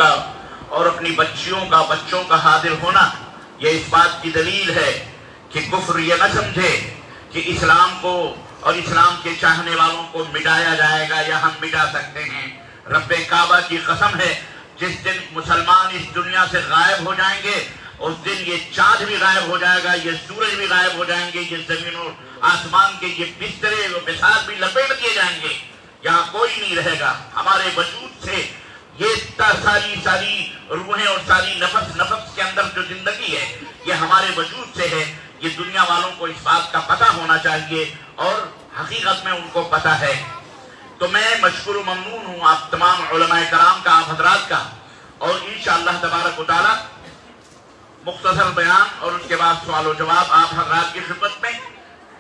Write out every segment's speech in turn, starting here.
کا اور اپنی بچیوں کا بچوں کا حاضر ہونا یہ اس بات کی دلیل ہے کہ کفر یہ نہ سمجھے کہ اسلام کو اور اسلام کے چاہنے والوں کو مٹایا جائے گا یا ہم مٹا سکتے ہیں۔ رب کعبہ کی قسم ہے، جس دن مسلمان اس دنیا سے غائب ہو جائیں گے اس دن یہ چاند بھی غائب ہو جائے گا، یہ سورج بھی غائب ہو جائیں گے، یہ زمین اور آسمان کے یہ بسترے و بساط بھی لپیٹ دیے جائیں گے، یہاں کوئی نہیں رہے گا۔ ہمارے وجود سے یہ ساری روحیں اور ساری نفس کے اندر جو زندگی ہے یہ ہمارے وجود سے ہے۔ یہ دنیا والوں کو اس بات کا پتہ ہونا چاہیے اور حقیقت میں ان کو پتہ ہے۔ تو میں مشکور و ممنون ہوں آپ تمام علماء کرام کا، آپ حضرات کا، اور انشاءاللہ تبارک و تعالی مختصر بیان اور اس کے بعد سوال و جواب آپ حضرات کی خدمت میں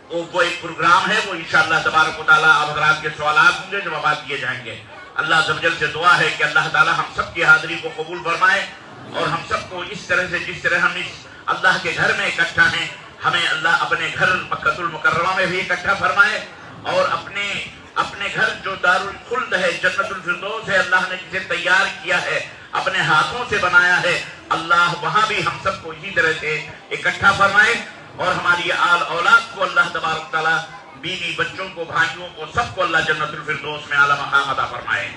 وہ ایک پروگرام ہے، وہ انشاءاللہ تبارک و تعالی آپ حضرات کے سوالات ہوں گے، جوابات دیے جائیں گے۔ اللہ عز و جل سے دعا ہے کہ اللہ تعالی ہم سب کی حاضری کو قبول فرمائے اور ہم سب کو اس طرح سے جس طرح ہم اس اللہ کے گھر میں اکٹھا ہیں، ہمیں اللہ اپنے گھر مکہ المکرمہ میں بھی اکٹھا فرمائے، اور اپنے گھر جو دار الخلد ہے، جنت الفردوس ہے، اللہ نے جسے تیار کیا ہے، اپنے ہاتھوں سے بنایا ہے، اللہ وہاں بھی ہم سب کو اسی طرح سے اکٹھا فرمائے، اور ہماری آل اولاد کو اللہ تبارک تعالیٰ، بیوی بچوں کو، بھائیوں کو، سب کو اللہ جنت الفردوس میں اعلیٰ مقام عطا فرمائے،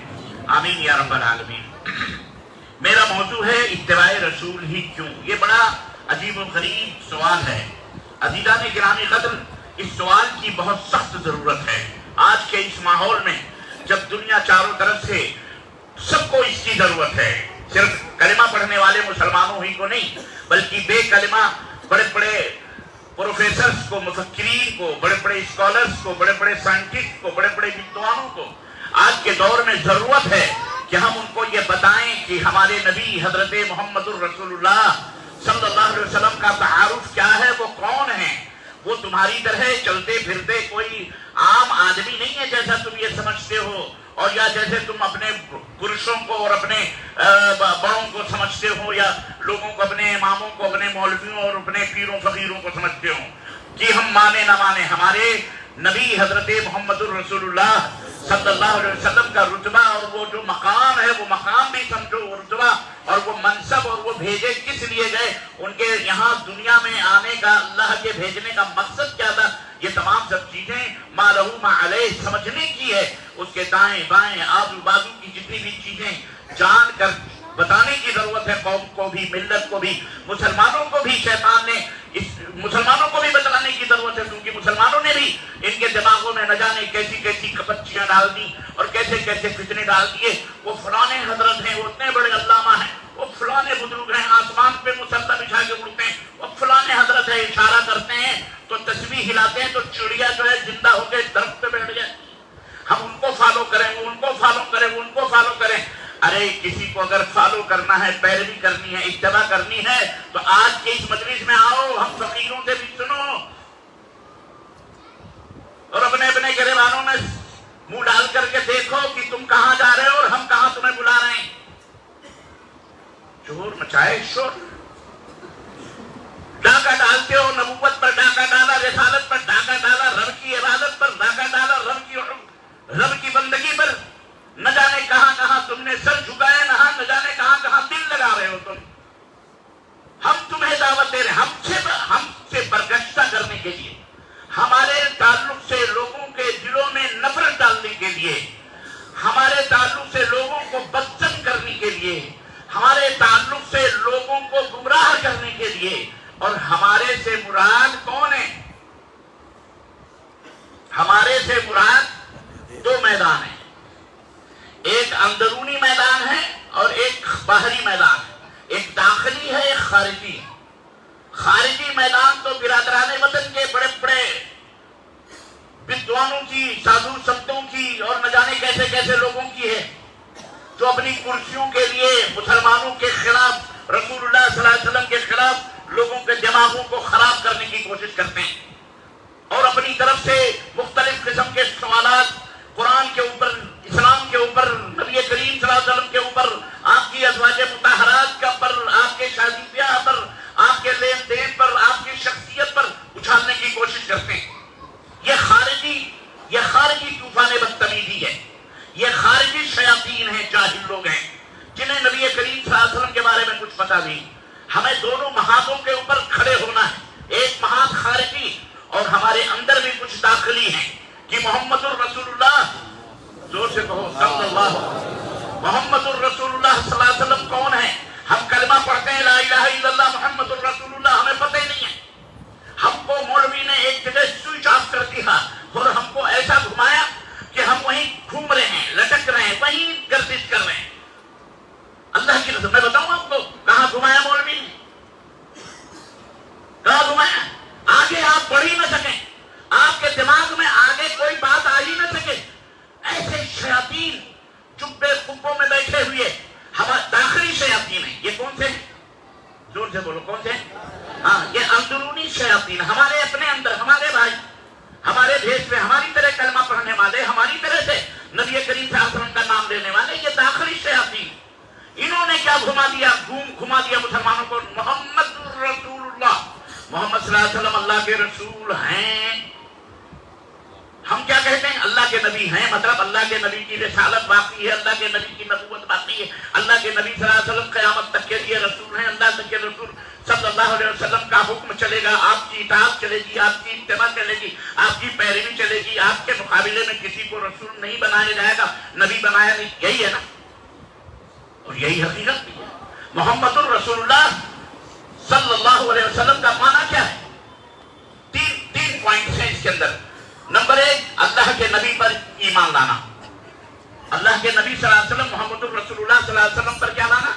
آمین یا رب العالمین۔ میرا موضوع ہے اتباع رسول ہی کیوں؟ یہ بڑا عجیب و غریب سوال ہے عزیزان گرامی قدر، اس سوال کی بہت سخت ضرورت ہے آج کے اس ماحول میں، جب دنیا چاروں طرف سے سب کو اس کی ضرورت ہے، صرف کلمہ پڑھنے والے مسلمانوں ہی کو نہیں بلکہ بے کلمہ بڑے بڑے پروفیسرز کو، مفکرین کو، بڑے بڑے اسکالرز کو، بڑے بڑے سائنٹسٹ کو، بڑے بڑے ویدوانوں کو آج کے دور میں ضرورت ہے کہ ہم ان کو یہ بتائیں کہ ہمارے نبی حضرت محمد الرسول اللہ صلی اللہ علیہ وسلم کا تعارف کیا ہے، وہ کون ہیں۔ وہ تمہاری طرح چلتے پھرتے کوئی عام آدمی نہیں ہے جیسا تم یہ سمجھتے ہو، اور یا جیسے تم اپنے پرشوں کو اور اپنے بڑوں کو سمجھتے ہو، یا لوگوں کو، اپنے اماموں کو، اپنے مولویوں اور اپنے پیروں فقیروں کو سمجھتے ہو کہ ہم مانے نہ مانے۔ ہمارے نبی حضرت محمد الرسول اللہ صلی اللہ علیہ وسلم کا رتبہ اور وہ جو مقام ہے، وہ مقام بھی سمجھو، رتبہ اور وہ منصب، اور وہ بھیجے کس لیے گئے، ان کے یہاں دنیا میں آنے کا، اللہ کے بھیجنے کا مقصد کیا تھا، یہ تمام سب چیزیں ما لہو ما علیہ سمجھنے کی ہے۔ اس کے دائیں بائیں آزو بازو کی جتنی بھی چیزیں جان کر بتانے کی ضرورت ہے، قوم کو بھی، ملت کو بھی، مسلمانوں کو بھی۔ شیطان نے مسلمانوں کو بھی بتلانے کی ضرورت ہے، کیونکہ مسلمانوں نے بھی ان کے دماغوں میں نہ جانے کیسی کیسی کپچیاں ڈال دی اور کیسے کیسے فتنے ڈال دیے۔ وہ فلانے حضرت ہیں، وہ اتنے بڑے علامہ ہیں، وہ فلانے بزرگ ہیں، آسمان پہ مسلح بچھا کے اڑتے ہیں، وہ فلانے حضرت ہے، اشارہ کرتے ہیں تو تسبیح ہلاتے ہیں تو چڑیا جو ہے زندہ ہو کے درخت پہ بیٹھ جائے، ہم ان کو فالو کریں، وہ ان کو فالو کریں، وہ ان کو فالو کریں۔ ارے کسی کو اگر فالو کرنا ہے، پیروی کرنی ہے، اتباع کرنی ہے تو آج کے اس مجلس میں آؤ، ہم فقیروں سے بھی سنو اور اپنے اپنے گریبانوں میں منہ ڈال کر کے دیکھو کہ تم کہاں جا رہے ہو اور ہم کہاں تمہیں بلا رہے ہیں۔ شور مچائے، شور ڈاکہ ڈالتے ہو، نبوت پر ڈاکہ ڈالا، رسالت پر ڈاکہ ڈالا، رب کی عبادت پر ڈاکہ ڈالا، رب کی بندگی پر نہ جانے کہاں کہاں تم نے سر جھکائے، نہ جانے کہاں کہاں دل لگا رہے ہو تم۔ ہم تمہیں دعوت دے رہے ہیں ہم سے برگشتہ کرنے کے لیے، ہمارے تعلق سے لوگوں کے دلوں میں نفرت ڈالنے کے لیے، ہمارے تعلق سے لوگوں کو بدچن کرنے کے لیے، ہمارے تعلق سے لوگوں کو گمراہ کرنے کے لیے۔ اور ہمارے سے مراد کون ہے؟ ہمارے سے مراد دو میدان ہیں، ایک اندرونی میدان ہے اور ایک باہری میدان ہے، ایک داخلی ہے، ایک خارجی ہے۔ خارجی میدان تو برادران وطن کے بڑے بڑے بدوانوں کی، سادھو سنتوں کی اور نہ جانے کیسے کیسے لوگوں کی ہے، جو اپنی کرسیوں کے لیے مسلمانوں کے خلاف، رسول اللہ صلی اللہ علیہ وسلم کے خلاف لوگوں کے دماغوں کو خراب کرنے کی کوشش کرتے ہیں، اور اپنی طرف سے مختلف قسم کے سوالات قرآن کے اوپر، اسلام کے اوپر، نبی کریم صلی اللہ علیہ وسلم کے اوپر، آپ کی ازواج مطہرات کا پر، آپ کے شادی بیاہ پر، آپ کے لین دین پر، آپ کی شخصیت پر اچھالنے کی کوشش کرتے ہیں۔ یہ خارجی طوفان بدتمیزی ہے، یہ خارجی شیاطین ہیں، جاہل لوگ ہیں، جنہیں نبی کریم علیہ وسلم کے بارے میں کچھ پتا نہیں. ہمیں دونوں محاذوں کے اوپر کھڑے ہونا ہے. ایک محاذ خارجی اور ہمارے اندر بھی کچھ داخلی ہیں کہ محمد الرسول اللہ، زور سے کہو صلی اللہ، محمد الرسول اللہ صلی اللہ علیہ وسلم کون ہے؟ ہم کلمہ پڑھتے ہیں لا الہ الا اللہ محمد الرسول اللہ، ہمیں پتہ ہی نہیں ہے. ہم کو مولوی نے ایک جگہ سوئچ آف کر دیا اور ہم کو ایسا گھمایا کہ ہم وہیں گھوم رہے ہیں، لٹک رہے ہیں، وہیں گردش کر رہے ہیں. اللہ کی رسول میں بتاؤں آپ کو کہاں گھمایا مولوی نے، کہاں گھمایا؟ آگے آپ بڑھ ہی نہ سکیں، آپ کے دماغ میں آگے کوئی بات آ ہی نہ سکے. ایسے شیاطین چپے خبوں میں بیٹھے ہوئے داخلی شیاطین ہیں. یہ کون سے ہیں؟ زور سے بولو کون سے ہیں؟ ہاں، یہ اندرونی شیاطین، ہمارے اپنے اندر، ہمارے بھائی، ہمارے بھیس میں ہماری طرح کلمہ پڑھنے والے، ہماری طرح سے نبی کریم صلی اللہ علیہ وسلم کا نام لینے والے، یہ داخلی شیاطین. انہوں نے کیا گھما دیا مسلمانوں کو. محمد رسول اللہ، محمد صلی اللہ علیہ وسلم اللہ کے رسول ہیں. ہم کیا کہتے ہیں؟ اللہ کے نبی ہیں، مطلب اللہ کے نبی کی رسالت باقی ہے، اللہ کے نبی کی نبوت باقی ہے. اللہ کے نبی صلی اللہ علیہ وسلم قیامت تک کے لیے رسول ہیں. اللہ تک کے رسول صلی اللہ علیہ وسلم کا حکم چلے گا، آپ کی اطاعت چلے گی، آپ کی اتباع چلے گی، آپ کی پیروی چلے گی. آپ کے مقابلے میں کسی کو رسول نہیں بنایا جائے گا، نبی بنایا نہیں. یہی ہے نا، اور یہی حقیقت بھی ہے. محمد الرسول اللہ صلی اللہ علیہ وسلم کا معنی کیا ہے؟ تین پوائنٹس ہیں اس کے اندر. نمبر 1، اللہ کے نبی پر ایمان لانا. اللہ کے نبی صلی اللہ علیہ وسلم محمد الرسول اللہ صلی اللہ علیہ وسلم پر کیا لانا؟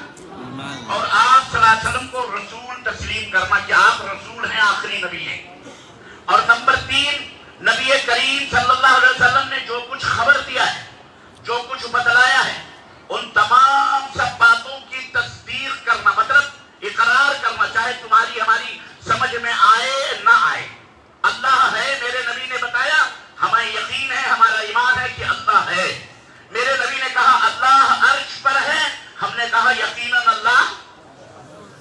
اور آپ صلی اللہ علیہ وسلم کو رسول تسلیم کرنا کہ آپ رسول ہیں، آخری نبی ہیں. اور نمبر 3، نبی کریم صلی اللہ علیہ وسلم نے جو کچھ خبر دیا ہے، جو کچھ بتلایا ہے، ان تمام سب باتوں کی تصدیق کرنا، مطلب اقرار کرنا، چاہے تمہاری ہماری سمجھ میں آئے نہ آئے. اللہ ہے، میرے نبی نے بتایا، ہمیں یقین ہے، ہمارا ایمان ہے کہ اللہ ہے. میرے نبی نے کہا اللہ عرش پر ہے، ہم نے کہا یقیناً اللہ.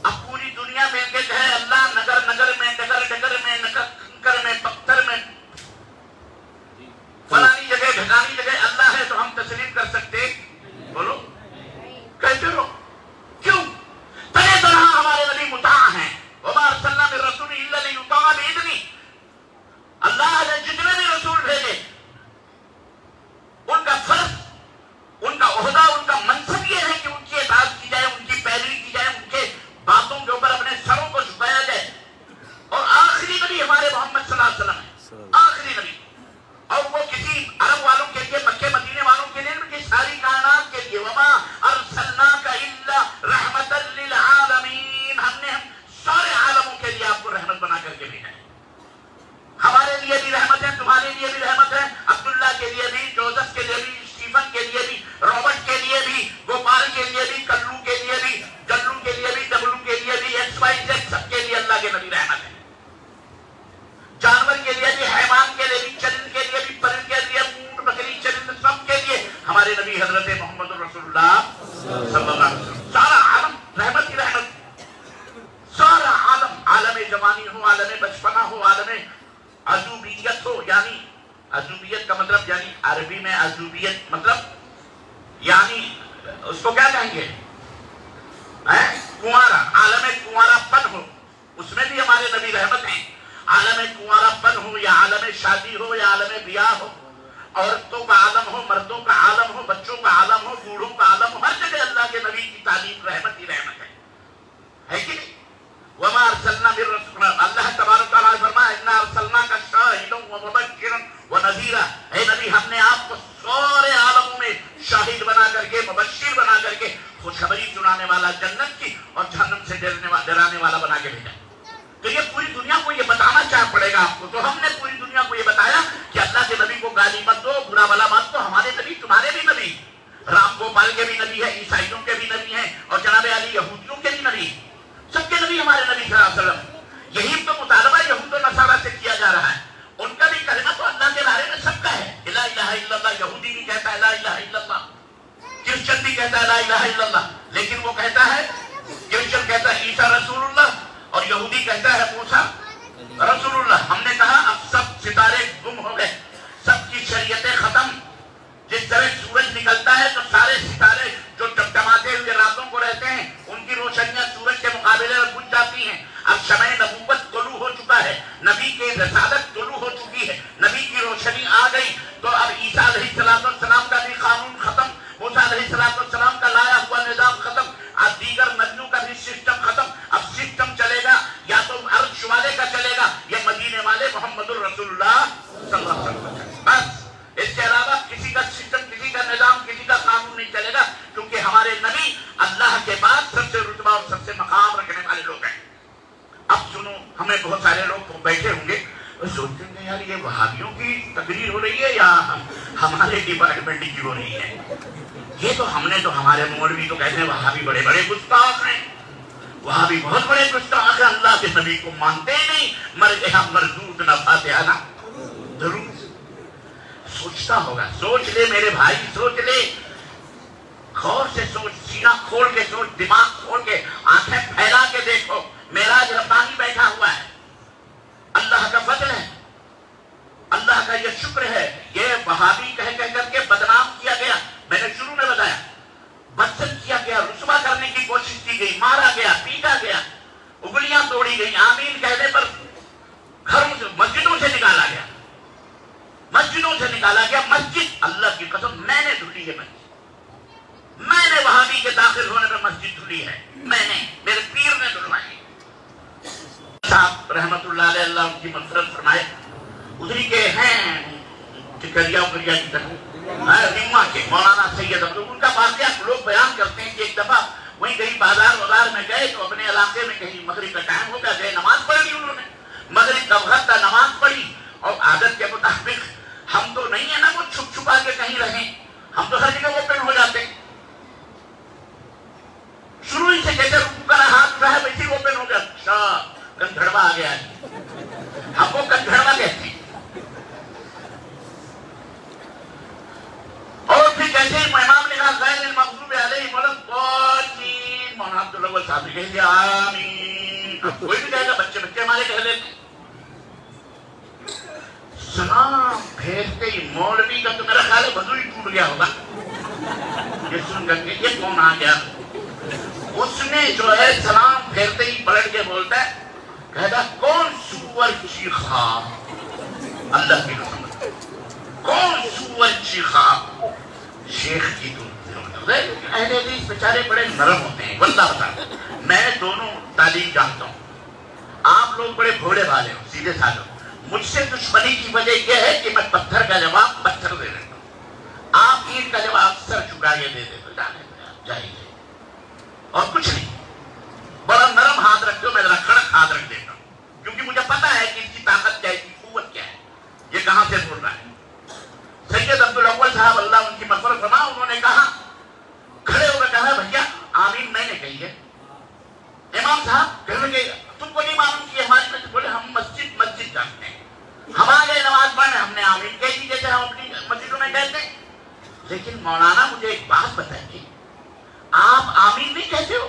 اب پوری دنیا میں ایک ہے اللہ، نگر نگر میں، ڈگر ڈگر میں، کنکر میں، پتھر میں، فلانی جگہ ڈھکانی جگہ اللہ ہے، تو ہم تسلیم کر سکتے؟ بولو کہتے ہو کیوں؟ طرح طرح ہمارے نبی مطاع ہیں. وما ارسلنا من رسول الا لیطاع باذنہ. اللہ نے جتنے بھی رسول بھیجے، ان کا فرض، ان کا عہدہ، ان کا منصب یہ ہے کہ ان کی اطاعت کی جائے، ان کی پیروی کی جائے، ان کے باتوں کے اوپر اپنے سروں کو جھکایا جائے. اور آخری نبی ہمارے محمد صلی اللہ علیہ وسلم ہے، آخری نبی. اور وہ کسی عرب والوں کے لیے، مکہ مدینے والوں کے لیے، ان کی ساری کائنات کے لیے. وما ارسلناک الا رحمتا للعالمین. ہم نے سارے عالموں کے لیے آپ کو رحمت بنا کر کے بھیجا ہے. ہمارے لیے بھی رحمت ہے، تمہارے لیے بھی رحمت ہے، عبداللہ کے لیے بھی، جوزف کے لیے بھی، اسٹیفن کے لیے بھی، رابرٹ کے لیے بھی، گوپال کے لیے بھی، کلو کے لیے بھی، جلو کے لیے بھی، ڈبلو کے لیے بھی، ایکس وائی زیڈ، سب کے لیے اللہ کے نبی رحمت ہے. جانور کے لیے بھی، حیوان کے لیے بھی، چرند کے لیے بھی، پرند کے لیے، اونٹ بکری چرند سب کے لیے ہمارے نبی حضرت محمد رسول اللہ صلی اللہ علیہ وسلم. سارا عالم رحمت ہی رحمت، سارا عالم، عالم جوانی ہو، عالم بچپنا ہو، عالم عزوبیت ہو. یعنی عزوبیت کا مطلب، یعنی عربی میں عزوبیت مطلب یعنی اس کو کیا کہیں گے؟ کنوارا، عالم کنوارا پن ہو، اس میں بھی ہمارے نبی رحمت ہیں. عالم کنوارا پن ہو، یا عالم شادی ہو، یا عالم بیاہ ہو، عورتوں کا عالم ہو، مردوں کا عالم ہو، بچوں کا عالم ہو، بوڑھوں کا عالم ہو، ہر جگہ اللہ کے نبی کی تعلیم رحمت ہی رحمت ہے کہ نہیں؟ وما ارسلنا من رسول. اللہ تبارک تعالیٰ نے فرمایا انا ارسلناک شاہدا ومبشرا ونذیرا. اے نبی، ہم نے آپ کو سارے عالموں میں شاہد بنا کر کے، مبشر بنا کر کے، خوشخبری سنانے والا، جنت کی اور جہنم سے ڈرانے والا بنا کے بھیجا. تو یہ پوری دنیا کو یہ بتانا چاہ پڑے گا آپ کو. تو ہم نے پوری دنیا کو یہ بتایا کہ اللہ کے نبی کو گالی مت دو، برا بلا مت دو. ہمارے نبی تمہارے بھی نبی، رام گوپال کے بھی نبی ہے، عیسائیوں کے بھی نبی ہیں، اور جناب علی یہودیوں کے بھی نبی. سب کے نبی ہمارے نبی صلی اللہ علیہ وسلم. یہی تو مطالبہ یہود و نصارہ سے کیا جا رہا ہے. ان کا بھی کلمہ تو اللہ کے بارے میں سب کا ہے، لا الہ الا اللہ. یہودی بھی کہتا ہے لا الہ الا اللہ، کرسچن بھی کہتا ہے لا الہ الا اللہ. لیکن وہ کہتا ہے، کرسچن کہتا ہے عیسیٰ رسول اللہ، اور یہودی کہتا ہے موسیٰ رسول اللہ. ہم نے کہا اب سب ستارے گم ہو گئے، سب کی شریعتیں ختم. جس طرح سورج نکلتا ہے تو سارے ستارے جو ٹمٹماتے ہوئے راتوں کو رہتے ہیں، ان تقریر ہو رہی ہے یا ہمارے ڈپارٹمنٹ کی ہو رہی ہے؟ یہ تو ہم نے تو ہمارے مولوی تو کہتے ہیں وہاں بھی بڑے بڑے گستاخ ہیں، وہاں بھی بہت بڑے گستاخ ہیں، اللہ کے نبی کو مانتے ہی نہیں، مر گیا مردود نہ فاتحہ نہ درود۔ سوچتا ہوگا، سوچ لے میرے بھائی، سوچ لے، غور سے سوچ، سینہ کھول کے سوچ، دماغ کھول کے، آنکھیں پھیلا کے دیکھو، معراج ربانی بیٹھا ہوا ہے، اللہ کا فضل ہے، اللہ کا یہ شکر ہے۔ یہ وہابی کہہ کر کے بدنام کیا گیا، میں نے شروع میں بتایا، بدتمیز کیا گیا، رسوا کرنے کی کوشش کی گئی، مارا گیا، پیٹا گیا، انگلیاں توڑی گئی، آمین کہنے پر گھروں سے، مسجدوں سے نکالا گیا، مسجدوں سے نکالا گیا۔ مسجد، اللہ کی قسم میں نے دھلی ہے مسجد، میں نے وہابی کے داخل ہونے پر مسجد دھلی ہے، میں نے، میرے پیر نے دھلوائی۔ صاحب رحمت اللہ علیہ، اللہ ان کی مغفرت فرمائے، ادھری کے ہیں ٹکریا اکریا کی طرح ریما کے مولانا سید عبد، ان کا واقعہ لوگ بیان کرتے ہیں کہ ایک دفعہ وہیں کہیں بازار میں گئے تو اپنے علاقے میں کہیں مغرب کا ٹائم ہو گیا، گئے نماز پڑھ لی انہوں نے، مغرب کا وقت کا نماز پڑھی، اور عادت کے مطابق ہم تو نہیں ہے نا وہ چھپ چھپا کے کہیں رہیں، ہم تو ہر جگہ اوپن ہو جاتے ہیں، شروع ہی سے جیسے رکوع کرا ہاتھ اٹھا ہے ویسے اوپن ہو گیا، کنجھڑوا آ گیا ہے، ہم کو کنجھڑوا کہتے ہیں۔ اور پھر جیسے ہی امام نے کہا غیر المغضوب علیہم ولا الضالین، مولانا عبد الاول صاحب نے کہہ دیا آمین، کوئی بھی کہے گا بچے ہمارے کہہ دیتے۔ سلام پھیرتے ہی مولوی کا تو میرا خیال ہے وضو ہی ٹوٹ گیا ہوگا، یہ سن کر کے یہ کون آ گیا، اس نے جو ہے سلام پھیرتے ہی پلٹ کے بولتا ہے، کہتا کون سور چیخا، اللہ کی قسم کون سور چیخا، شیخ کی تو اہل حدیث بیچارے بڑے نرم ہوتے ہیں، واللہ بتا میں دونوں تعلیم جانتا ہوں، آپ لوگ بڑے بھوڑے والے ہو، سیدھے سادے ہو، مجھ سے دشمنی کی وجہ یہ ہے کہ میں پتھر کا جواب پتھر دے دیتا ہوں، آپ اینٹ کا جواب سر جھکا کے دے دیتے جائیے، اور کچھ نہیں، بڑا نرم ہاتھ رکھتے ہو، میں ذرا کڑک ہاتھ رکھ دیتا ہوں، کیونکہ مجھے پتا ہے کہ اس کی طاقت کیا ہے، اس کی قوت کیا ہے، یہ کہاں سے بول رہا ہے۔ سید عبد الاول صاحب اللہ ان کی مغفرت فرما، انہوں نے کہا، کھڑے ہو کر کہا بھیا آمین میں نے کہی ہے، امام صاحب کہنے لگے تم کو نہیں معلوم کہ ہماری مسجد، بولے ہم مسجد جانتے ہیں، ہم آ گئے نماز پڑھنے، ہم نے آمین کہہ دی جیسے ہم اپنی مسجدوں میں کہتے ہیں، لیکن مولانا مجھے ایک بات بتائیے، آپ آمین نہیں کہتے ہو،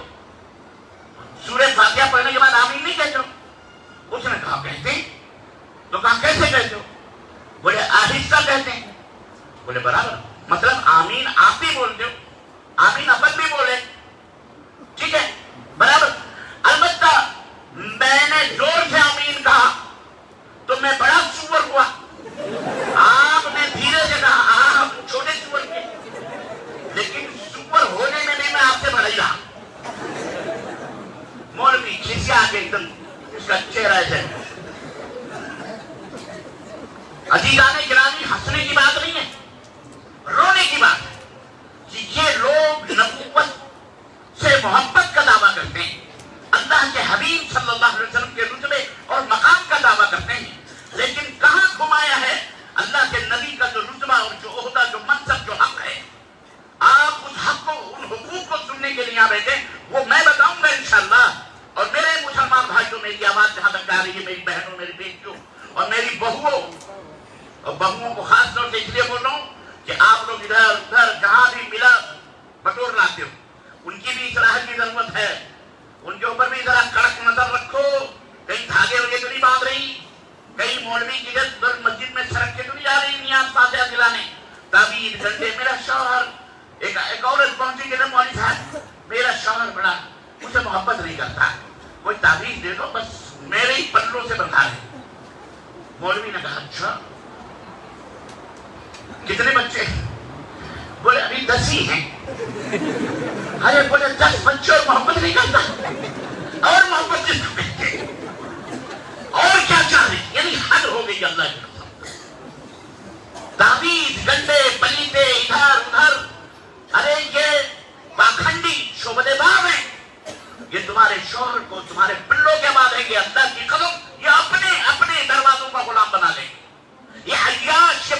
سورہ فاتحہ پڑھنے کے بعد آمین نہیں کہتے ہو؟ اس نے کہا کہتے ہیں، تو کہا کیسے کہتے ہو؟ بولے آہستہ کہتے ہیں، بولے برابر، مطلب آمین آپ بھی بولتے ہو، آمین اپن بھی بولے، ٹھیک ہے برابر، البتہ میں نے زور سے آمین کہا تو میں بڑا سور ہوا، آپ نے دھیرے سے کہا آپ چھوٹے سور کے، لیکن سور ہونے میں نہیں، میں آپ سے بڑا ہی رہا۔ مولوی کھسیا کے ایک دم اس کا چہرہ ایسے، عزیزان گرامی ہنسنے کی بات نہیں ہے، رونے کی بات ہے کہ یہ لوگ نبوت سے محبت کا دعویٰ کرتے ہیں، اللہ کے حبیب صلی اللہ علیہ وسلم کے رتبے اور مقام کا دعویٰ کرتے ہیں، لیکن کہاں گھمایا ہے اللہ کے نبی کا جو رتبہ اور جو عہدہ، جو منصب، جو حق ہے، آپ اس حق کو، ان حقوق کو سننے کے لیے یہاں بیٹھے، وہ میں بتاؤں گا انشاءاللہ۔ اور میرے مسلمان بھائیوں، میری آواز جہاں تک آ رہی ہے، میری بہنوں، میری بیٹیوں اور میری بہوؤں، اور بہوؤں کو خاص طور سے اس لیے بول رہا ہوں کہ آپ لوگ ادھر ادھر جہاں بھی ملا بٹور لاتے ہو، ان کی بھی اصلاح کی ضرورت ہے، ان کے اوپر بھی ذرا کڑک نظر رکھو، کہیں دھاگے وگے تو نہیں باندھ رہی، کہیں مولوی کی ادھر مسجد میں سڑک کے تو نہیں جا رہی نیاز فاتحہ دلانے، تعویذ گھنٹے۔ میرا شوہر، ایک عورت پہنچی کہ مولوی صاحب میرا شوہر بڑا مجھ سے محبت نہیں کرتا، کوئی تعویذ دے دو، بس میرے ہی پلوں سے بندھا ہے۔ مولوی نے کہا اچھا کتنے بچے؟ بولے ابھی 10 ہی ہیں۔ ارے بولے 10 بچے اور محبت نہیں کرتا، اور محبت کس کو کہتے ہیں؟ اور کیا چاہ رہی؟ یعنی حد ہو گئی اللہ کی قسم، تعویذ گنڈے پلیتے ادھر ادھر، ارے یہ پاکھنڈی شعبدے باب ہیں، یہ تمہارے شوہر کو تمہارے پلوں کے بعد ہے کہ اللہ کی قسم یہ اپنے دروازوں کا غلام بنا لیں گے، یہ عیاش، یہ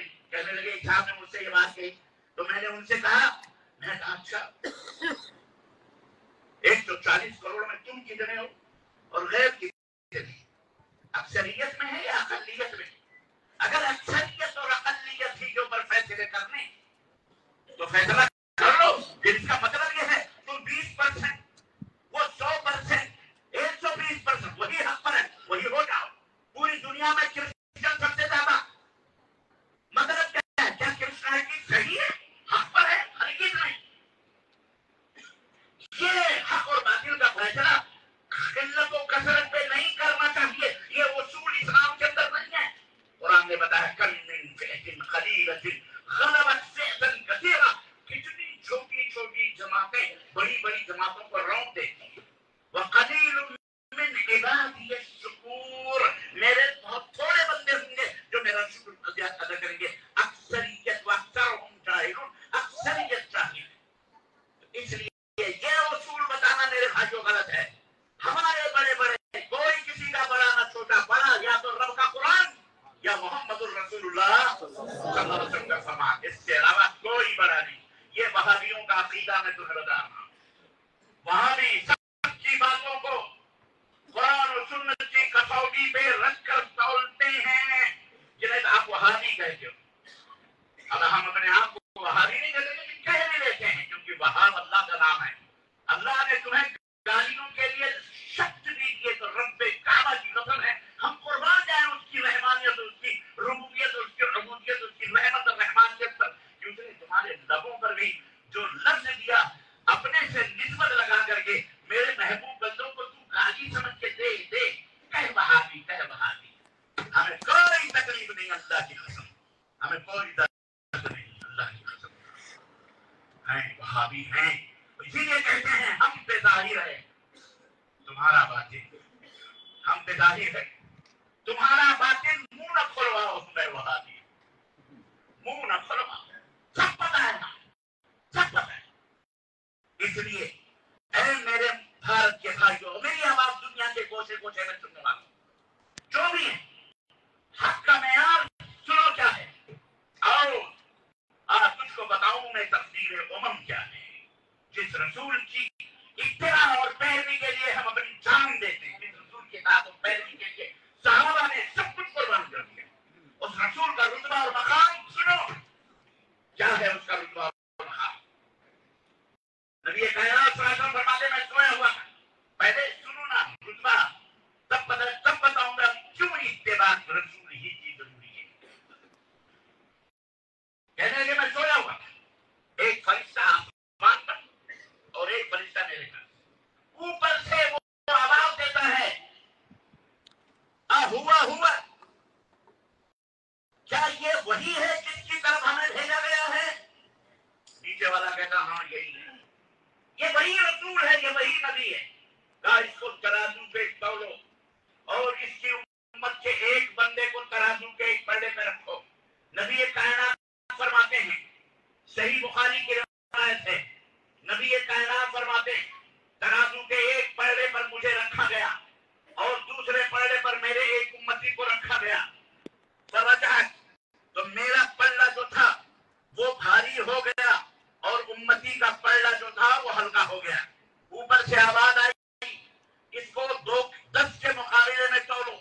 گئی. کہنے لگے صاحب نے مجھ سے یہ بات کہی تو میں نے ان سے کہا اچھا 140 کروڑ میں تم کتنے ہو اور غیر کتنے؟ اکثریت میں ہے یا اقلیت میں؟ اگر اکثریت اور اقلیت ہی کے اوپر فیصلے کرنے تو فیصلہ کر لو. پھر اس کا مطلب یہ ہے تم 20%، وہ 100%، 120%، وہی حق پر ہے، وہی ہو جاؤ. پوری دنیا میں کرسچن سب سے زیادہ. مطلب کیا ہے؟ کیا کرسچینٹی صحیح ہے، حق پر ہے؟ ہرگز نہیں. یہ حق اور باطل کا فیصلہ قلت و کثرت پہ نہیں کرنا چاہیے. یہ اصول اسلام کے اندر نہیں ہے. قرآن نے بتایا کم من فئۃ قلیلۃ غلبت فئۃ کثیرہ. کتنی چھوٹی چھوٹی جماعتیں بڑی بڑی جماعتوں کو رونق دیتی ہیں. وقلیل من عبادی الشکور. میرے بہت تھوڑے بندے ہوں گے جو میرا شکر ادا کریں گے. اکثریت واکثرهم جاہلون. اکثریت جاہل. اس لیے یہ اصول بتانا میرے بھائیوں غلط ہے. ہمارے بڑے بڑے کوئی کسی کا بڑا نہ چھوٹا، بڑا یا تو رب کا قرآن یا محمد الرسول اللہ صلی اللہ علیہ وسلم کا فرمان. اس کے علاوہ کوئی بڑا نہیں. یہ وہابیوں کا عقیدہ میں تمہیں بتا رہا ہوں. وہابی سچی باتوں کو قرآن و سنت کی کسوٹی پہ رکھ کر تولتے ہیں جنہیں آپ وہابی کہتے ہو. اب ہم اپنے آپ کو وہابی نہیں کہتے لیکن کہہ بھی لیتے ہیں کیونکہ وہاب اللہ کا نام ہے. اللہ نے تمہیں گالیوں کے لیے شخص بھی دیے تو رب کعبہ کی قسم ہے ہم قربان جائیں اس کی رحمانیت، اس کی ربوبیت، اس کی عبودیت، اس کی رحمت اور رحمانیت پر. کیونکہ تمہارے لبوں پر بھی جو لفظ دیا اپنے سے نسبت لگا کر کے میرے محبوب بندوں کو تو گالی سمجھ کے دے کہہ وہابی، کہہ وہابی. ہمیں کوئی تکلیف نہیں اللہ کی قسم. ہمیں کوئی درد نہیں اللہ کی قسم. ہیں وہابی ہیں اسی لیے کہتے ہیں ہم پہ ظاہر ہے تمہارا باطن. ہم پہ ظاہر ہے تمہارا باطن. منہ نہ کھلواؤ میں وہابی. منہ نہ کھلواؤ. سب پتہ ہے نا، سب پتہ ہے. اس لیے اے میرے بھارت کے بھائیوں، میری آواز دنیا کے گوشے گوشے میں سننے والوں جو بھی ہے، حق کا معیار سنو کیا ہے. آؤ آج تجھ کو بتاؤں میں تفسیر امم کیا ہے. جس رسول کی اتباع اور پیروی کے لیے ہم اپنی جان دیتے ہیں، جس رسول کے ساتھ پیروی کے لیے صحابہ نے سب کچھ قربان کر دیا، اس رسول کا رتبہ اور مقام سنو کیا ہے. اس کا رتبہ اور مقام نبی کائنات صلی اللہ علیہ وسلم فرماتے میں سویا ہوا تھا. پہلے سنو نا رتبہ، تب بتاؤں گا کیوں اتباع رسول ہی کی ضروری ہے. کہنے لگے میں سویا ہوا تھا، ایک فرشتہ آسمان پر اور ایک فرشتہ میرے گھر. اوپر سے وہ آواز دیتا ہے ہوا کیا یہ وہی ہے جس کی طرف ہمیں بھیجا گیا ہے؟ نیچے والا کہتا ہاں یہی ہے، یہ وہی رسول ہے، یہ وہی نبی ہے. کہا اس کو ترازو پہ تولو اور اس کی امت کے ایک بندے کو ترازو کے ایک پلڑے پہ رکھو. نبی کائنات فرماتے ہیں، صحیح بخاری کی روایت ہے، نبی کائنات فرماتے ہیں ترازو کے ایک پلڑے پر مجھے رکھا گیا اور دوسرے پلڑے پر میرے ایک امتی کو رکھا گیا. تو میرا پلڑا جو تھا وہ بھاری ہو گیا اور امتی کا پلڑا جو تھا وہ ہلکا ہو گیا. اوپر سے آواز آئی اس کو 10 کے مقابلے میں تولو.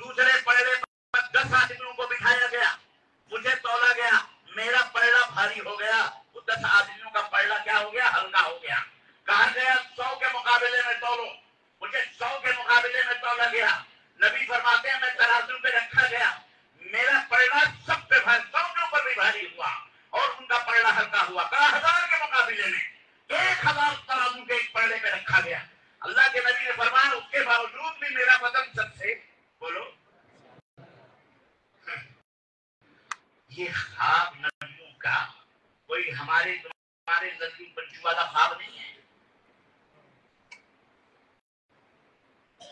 دوسرے پلڑے پر 10 آدمیوں کو بٹھایا گیا، مجھے تولا گیا، میرا پلڑا بھاری ہو گیا، وہ 10 آدمیوں کا پلڑا کیا ہو گیا؟ ہلکا ہو گیا. کہا گیا 100 کے مقابلے میں تولو، مجھے 100 کے مقابلے میں تولا گیا. نبی فرماتے ہیں میں ترازو پہ رکھا گیا، میرا پلڑا سب پہ بھاری، 100 کے اوپر بھی بھاری ہوا اور ان کا پلڑا ہلکا ہوا. کہا 1000 کے مقابلے میں 1000 ترازو کے ایک پلڑے پہ رکھا گیا. اللہ کے نبی نے فرمایا اس کے باوجود بھی میرا وزن سب سے بولو. یہ خواب نبیوں کا کوئی ہمارے زندگی بچوں والا خواب نہیں ہے.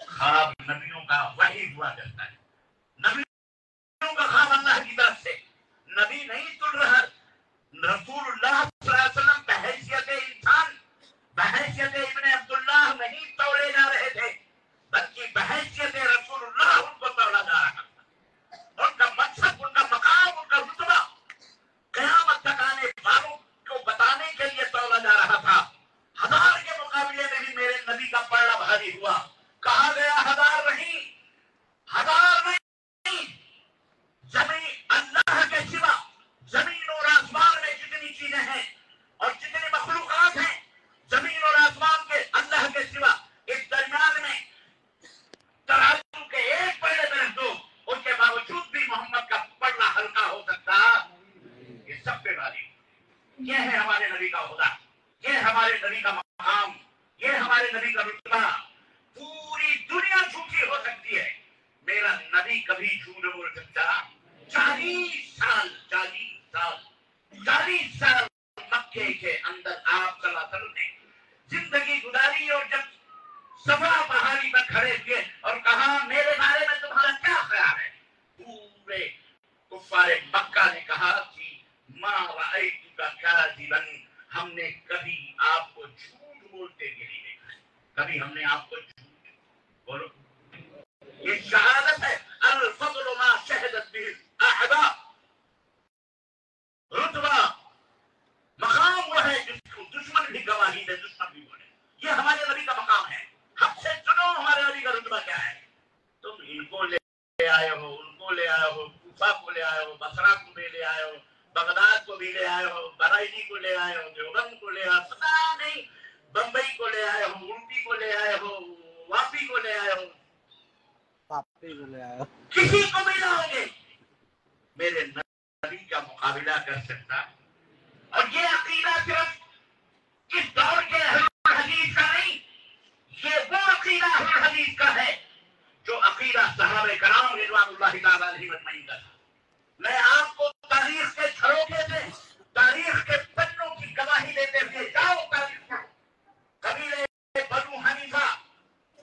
خواب نبیوں کا وحی ہوا کرتا ہے. نبیوں کا خواب اللہ کی طرف سے. نبی نہیں تل رہا، رسول اللہ صلی اللہ علیہ وسلم بحیثیت انسان، بحیثیت ابن عبداللہ نہیں تولے جا رہے تھے بلکہ بحیثیت رسول اللہ ان کو تولا جا رہا تھا. ان کا مقصد، ان کا مقام، ان کا رتبہ سب پہ بھاری ہو۔ یہ ہے ہمارے نبی کا خدا، یہ ہمارے نبی کا مقام، یہ ہمارے نبی کا رتبہ۔ پوری دنیا جھوٹی ہو سکتی ہے، میرا نبی کبھی جھوٹ نہیں بول سکتا۔ 40 سال مکے کے اندر آپ صلی اللہ علیہ وسلم نے زندگی گزاری، اور جب صفا پہاڑی پر کھڑے ہوئے اور کہا میرے بارے میں تمہارا کیا خیال ہے، پورے کفار مکہ نے کہا کہ ما رأیتک کاذبا، ہم نے کبھی آپ کو جھوٹ بولتے ہوئے نہیں دیکھا ہے، کبھی ہم نے آپ کو جھوٹ بولو۔ یہ شہادت ہے، الفضل ما شہدت به الاعداء، رتبہ مقام وہ ہے جس کو دشمن بھی گواہی دے، دشمن بھی بولے۔ یہ ہمارے نبی کا مقام ہے۔ ہم سے سنو ہمارے نبی کا رتبہ کیا ہے۔ تم ان کو لے آئے ہو، ان کو لے آئے ہو، کوفہ کو لے آئے ہو، بصرہ کو بھی لے آئے ہو، بغداد کو بھی لے آئے ہو، بریلی کو لے آئے ہو، دیوبند کو لے آئے ہو، پتہ نہیں بمبئی کو لے آئے ہو، اڑپی کو لے آئے ہو، واپی کو لے آئے ہو، کسی کو بھی لاؤ گے میرے نبی کا مقابلہ کر سکتا۔ اور یہ عقیدہ صرف اس دور کے اہل حدیث کا نہیں، یہ وہ عقیدہ اہل حدیث کا ہے جو عقیدہ صحابہ کرام رضوان اللہ تعالی علیہم اجمعین کا تھا۔ میں آپ کو تاریخ کے جھروکے سے، تاریخ کے پنوں کی گواہی دیتے ہوئے، جاؤ تاریخ پڑھو۔ قبیلہ بنو حنیفہ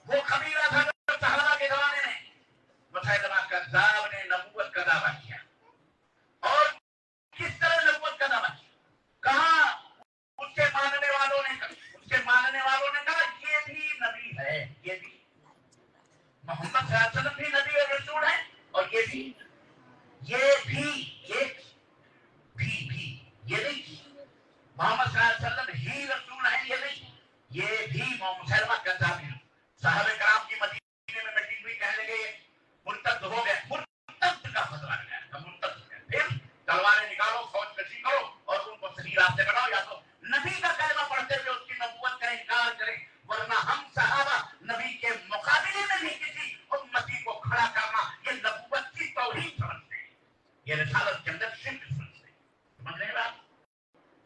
وہ قبیلہ تھا جو صحابہ کے زمانے میں مسیلمہ کذاب نے نبوت کا دعویٰ کیا، اور کس طرح نبوت کا دعویٰ کیا، کہاں اس کے ماننے والوں نے کہا یہ بھی نبی ہے، یہ بھی محمد صلی اللہ علیہ وسلم بھی نبی اور رسول ہے، اور یہ بھی محمد صلی اللہ علیہ وسلم ہی رسول ہے، یہ نہیں، یہ بھی مسلمہ کذاب ہے۔ صحابہ کرام کی مدینے میں میٹنگ ہوئی، کہنے لگے مرتد ہو گئے، مرتد کا فتویٰ لگایا تھا، مرتد ہو گئے، پھر تلواریں نکالو، فوج کشی کرو اور ان کو صحیح راستے بناؤ، یا تو نبی کا کلمہ پڑھتے ہوئے اس کی نبوت کا انکار کریں، ورنہ ہم صحابہ نبی کے مقابلے میں بھی کسی امتی کو کھڑا کرنا یہ نبوت کی توہین سمجھتے ہیں، یہ رسالت کے اندر شرک سمجھتے ہیں۔ سمجھ رہے ہیں بات؟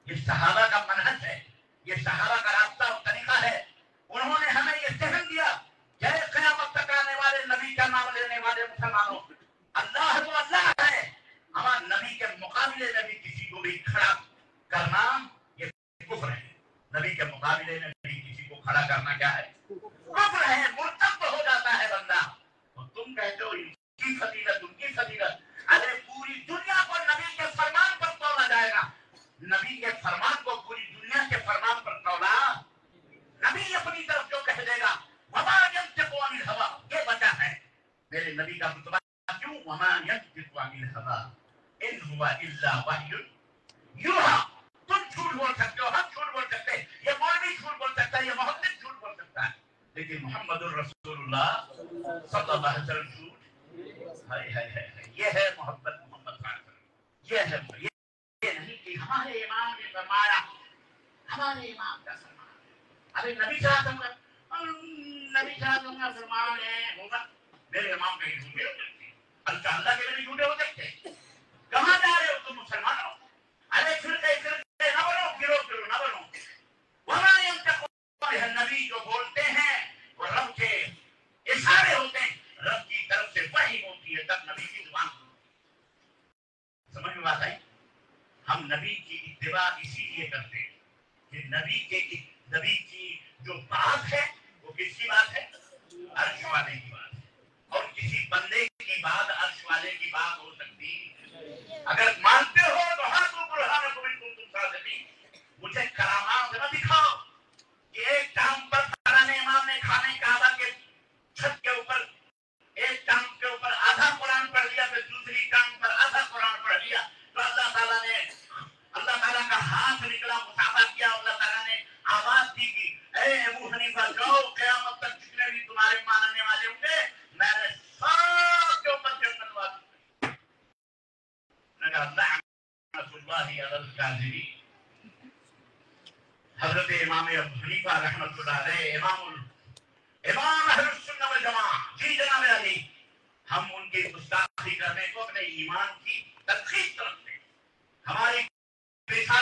یہ صحابہ کا منہج ہے، یہ صحابہ کا راستہ اور طریقہ ہے۔ انہوں نے ہمیں یہ ذہن دیا کہ قیامت تک آنے والے نبی کا نام لینے والے مسلمانوں، اللہ تو اللہ ہے، ہمارے نبی کے مقابلے میں بھی کسی کو بھی کھڑا کرنا یہ کفر ہے۔ نبی کے مقابلے میں بھی کسی کو کھڑا کرنا کیا ہے؟ کفر ہے، مرتد ہو جاتا ہے بندہ۔ اور تم کہتے ہو ان کی فضیلت، ان کی فضیلت، ارے پوری دنیا کو نبی کے فرمان پر تولا جائے گا، نبی کے فرمان کو پوری دنیا کے فرمان پر تولا، نبی اپنی طرف جو کہہ دے گا وما ينطق عن الهوى، یہ بچا ہے میرے نبی کا رتبہ کیوں، وما ينطق عن الهوى ان هو الا وحی یوحی۔ تم جھوٹ بول سکتے ہو، ہم جھوٹ بول سکتے ہیں، یہ مولوی جھوٹ بول سکتا ہے، یہ محدث جھوٹ بول سکتا ہے، لیکن محمد الرسول اللہ صلی اللہ علیہ وسلم جھوٹ، ہائے ہائے ہائے، یہ ہے محبت محمد صلی اللہ علیہ وسلم، یہ ہے، یہ نہیں کہ ہمارے امام نے فرمایا، ہمارے امام کا فرمان، ارے نبی صلی اللہ علیہ وسلم کا فرمان ہے ہوگا، میرے امام کہیں جھوٹے ہو سکتے، اللہ کے بھی جھوٹے ہو سکتے، کہاں جا رہے ہو تم مسلمانوں؟ ارے فرقے نہ بنو، گروہ نہ بنو۔ وما ينطق عن نبی جو بولتے ہیں وہ رب کے اشارے ہوتے ہیں، رب کی طرف سے وحی ہوتی ہے، تب نبی کی زبان سمجھ میں بات آئی؟ ہم نبی کی اتباع اسی لیے کرتے ہیں کہ نبی کی جو بات ہے وہ کس کی بات ہے؟ عرش والے کی بات ہے، اور کسی بندے کی بات عرش والے کی بات ہو سکتی؟ اگر مانتے ہو تو ہاتھوں برہانکم ان کنتم صادقین، مجھے کرامات نہ دکھاؤ کہ ایک ٹانگ پر فلانے امام نے کھانے کعبہ کے چھت کے اوپر ایک ٹانگ کے اوپر آدھا قرآن پڑھ لیا، پھر دوسری ٹانگ پر آدھا قرآن پڑھ لیا، تو اللہ تعالیٰ کا ہاتھ نکلا، مسافہ کیا، اللہ تعالیٰ نے آواز دی کہ اے ابو حنیفہ جاؤ، قیامت تک جتنے بھی تمہارے ماننے والے ہوں گے میں نے سب کے اوپر جنت والی لعنت اللہ علی الکاذبین۔ حضرت امام ابو حنیفہ رحمۃ اللہ علیہ، امام اہل السنہ والجماعہ، جی جناب علی، ہم ان کی گستاخی کرنے کو اپنے ایمان کی تلخیص سمجھتے ہیں، ہماری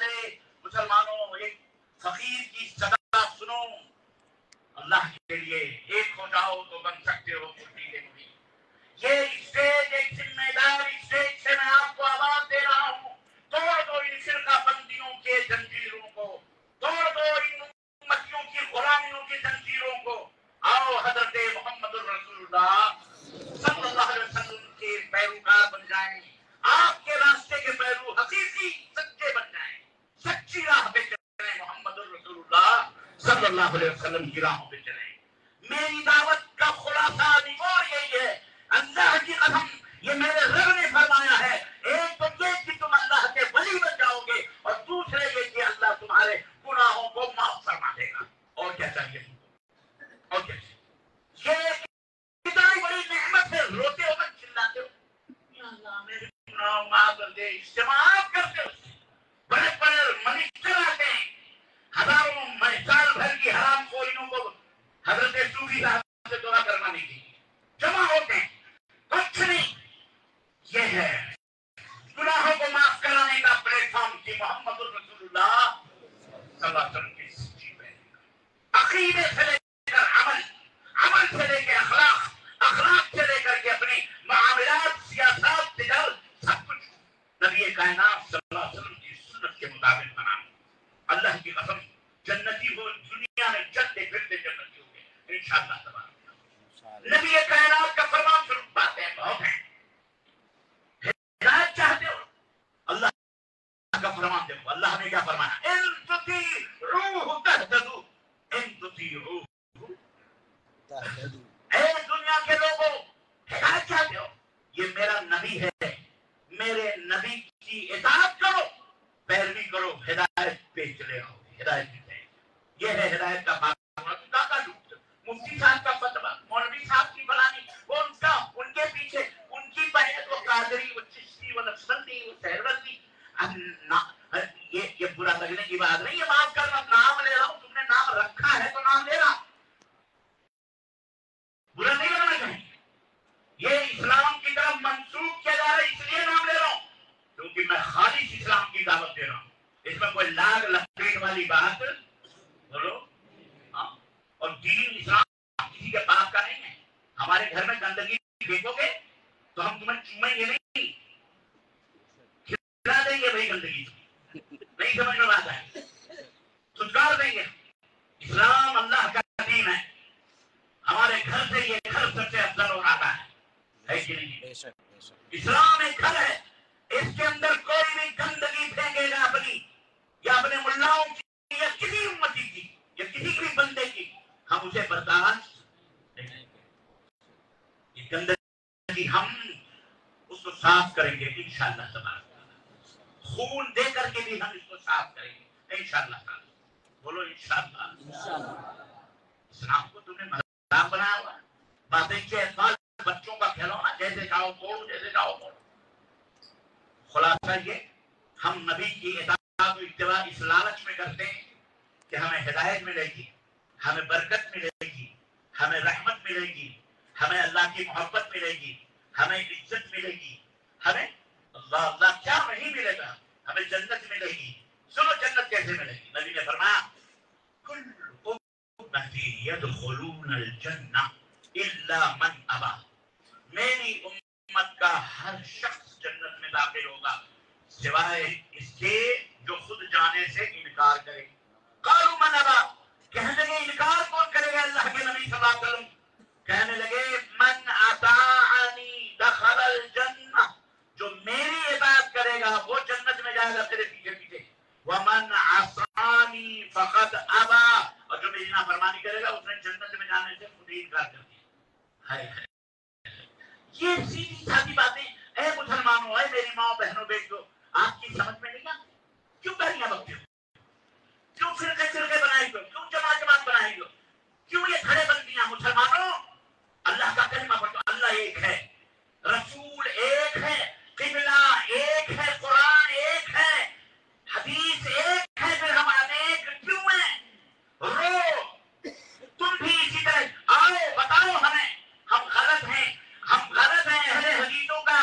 دے مسلمانوں، ایک فقیر کی صدا سنو، اللہ کے لیے ایک ہو جاؤ تو بن سکتے ہو پورٹی مبین۔ یہ اسٹیج ایک ذمہ دار اسٹیج سے میں آپ کو آواز دے رہا ہوں، توڑ دو ان فرقہ بندیوں کے زنجیروں کو، توڑ دو ان امتیوں کی غلامیوں کی زنجیروں کو، آؤ حضرت محمد الرسول اللہ صلی اللہ علیہ وسلم کے پیروکار بن جائیں، آپ کے راستے کے پیرو حقیقی سچے بن جائیں، سچی راہ پہ چلیں، محمد الرسول اللہ صلی اللہ علیہ وسلم کی راہوں پہ چلیں۔ میری دعوت کا خلاصہ نچوڑ یہی ہے، اللہ کی قسم یہ میرے رب نے فرمایا ہے، ایک تو یہ کہ تم اللہ کے ولی بن جاؤ گے، اور دوسرے یہ کہ اللہ تمہارے گناہوں کو معاف فرما دے گا۔ اور کیا چاہیے تم کو؟ اور کیا چاہیے؟ یہ کتنی بڑی نعمت ہے، روتے ہو کر چلاتے ہو یا اللہ میرے گناہ معاف کر دے، اجتماعات کرتے ہو، بڑے بڑے منسٹر آتے ہیں، ہزاروں سال بھر کی حرام خوریوں کو حضرت صوفی صاحب سے دعا کروانے کے لیے جمع ہوتے ہیں، کچھ نہیں، یہ ہے گناہوں کو معاف کرانے کا پلیٹ فارم کی محمد الرسول اللہ صلی اللہ علیہ وسلم کی سچی پیروی، عقیدے سے لے کر عمل، عمل سے لے کے اخلاق، اخلاق سے لے کر کے اپنے معاملات، سیاست، تجارت، سب کچھ نبی کائنات صلی اللہ علیہ وسلم کی سنت کے مطابق بنانا۔ اللہ کی قسم جنتی ہو، دنیا میں چلتے پھرتے جنتی ہو گے انشاءاللہ تبارک۔ نبی کائنات کا فرمان صرف باتیں بہت ہیں، ہدایت چاہتے ہو اللہ کا فرمان دیکھو، اللہ نے کیا فرمایا، ان تطیعوہ تہتدوا، ان تطیعوہ تہتدوا۔ اے دنیا کے لوگوں، ہدایت چاہتے ہو، یہ میرا نبی ہے، میرے نبی کی اطاعت کرو، پیروی کرو، ہدایت پہ چلے آؤ، ہدایت پہ۔ یہ ہے ہدایت کا بات۔ مفتی صاحب کا فتویٰ، مولوی صاحب کی فلانی، وہ ان کے پیچھے ان کی پہلے وہ قادری، وہ چشتی، وہ نقشبندی، وہ سہروردی، یہ برا لگنے کی بات نہیں، یہ معاف کرنا، نام لے رہا ہوں، تم نے نام رکھا ہے تو نام لے رہا، برا نہیں لگنا چاہیے۔ یہ اسلام کی طرف منسوخ کیا جا رہا ہے، اس لیے نام لے رہا ہوں کیونکہ میں خالص اسلام کی دعوت دے رہا ہوں، اس میں کوئی لاگ لپیٹ والی بات بولو، اور دین اسلام کسی کے پاس کا نہیں ہے۔ ہمارے گھر میں گندگی پھینکو گے تو ہم تمہیں چومیں گے نہیں، کھلا دیں گے بھائی، گندگی نہیں سمجھ میں بات ہے، چھٹکار دیں گے۔ اسلام اللہ کا دین ہے، ہمارے گھر سے یہ گھر سب سے افضل ہو رہا ہے کہ نہیں؟ اسلام ایک گھر ہے، اس کے اندر کوئی بھی گندگی پھینکے گا اپنی یا اپنے ملاؤں کی یا کسی امتی کی یا کسی بھی بندے کی، ہم اسے برداشت نہیں کریں گے۔ یہ گندگی ہم اس کو صاف کریں گے انشاءاللہ تبارک تعالی، خون دے کر کے بھی ہم اس کو صاف کریں گے انشاءاللہ تعالی، بولو انشاءاللہ۔ اسلام کو تم نے مذاق بنایا ہوا، باتیں کے اعتبار بچوں کا کھلونا، جیسے جاؤ توڑو، جیسے جاؤ توڑو۔ خلاصہ یہ، ہم نبی کی اطاعت و اتباع اس لالچ میں کرتے ہیں کہ ہمیں ہدایت ملے گی، ہمیں برکت ملے گی، ہمیں رحمت ملے گی، ہمیں اللہ کی محبت ملے گی، ہمیں عزت ملے گی، ہمیں اللہ اللہ کیا نہیں ملے گا، ہمیں جنت ملے گی۔ سنو جنت کیسے ملے گی؟ نبی نے فرمایا کل امتی یدخلون الجنہ الا من ابا، میری امت کا ہر شخص جنت میں داخل ہوگا سوائے اس کے جو خود جانے سے انکار کرے۔ قالوا من ابا، کہنے لگے انکار کون کرے گا؟ اللہ کے نبی صلی اللہ علیہ وسلم کہنے لگے من اطاعنی دخل الجنہ، جو میری اطاعت کرے گا وہ جنت میں جائے گا تیرے پیچھے پیچھے، ومن عصانی فقد ابا، اور جو میری نافرمانی کرے گا اس نے جنت میں جانے سے خود ہی انکار کر دیا۔ ہائے ہائے، یہ سیدھی سادی باتیں اے مسلمانوں، اے میری ماں بہنوں بیٹیوں، آپ کی سمجھ میں نہیں آتی؟ کیوں گالیاں بکتے ہو؟ کیوں فرقے فرقے بنائے گے؟ کیوں جماعت جماعت بنائے گے؟ کیوں یہ کھڑے بندیاں؟ مسلمانوں اللہ کا کلمہ پڑھو، اللہ ایک ہے، رسول ایک ہے، قبلہ ایک ہے، قرآن ایک ہے، حدیث ایک ہے، پھر ہم انیک کیوں ہیں؟ رو تم بھی اسی طرح آؤ، بتاؤ ہمیں، ہم غلط ہیں، ہم غلط ہیں، اہل حدیثوں کا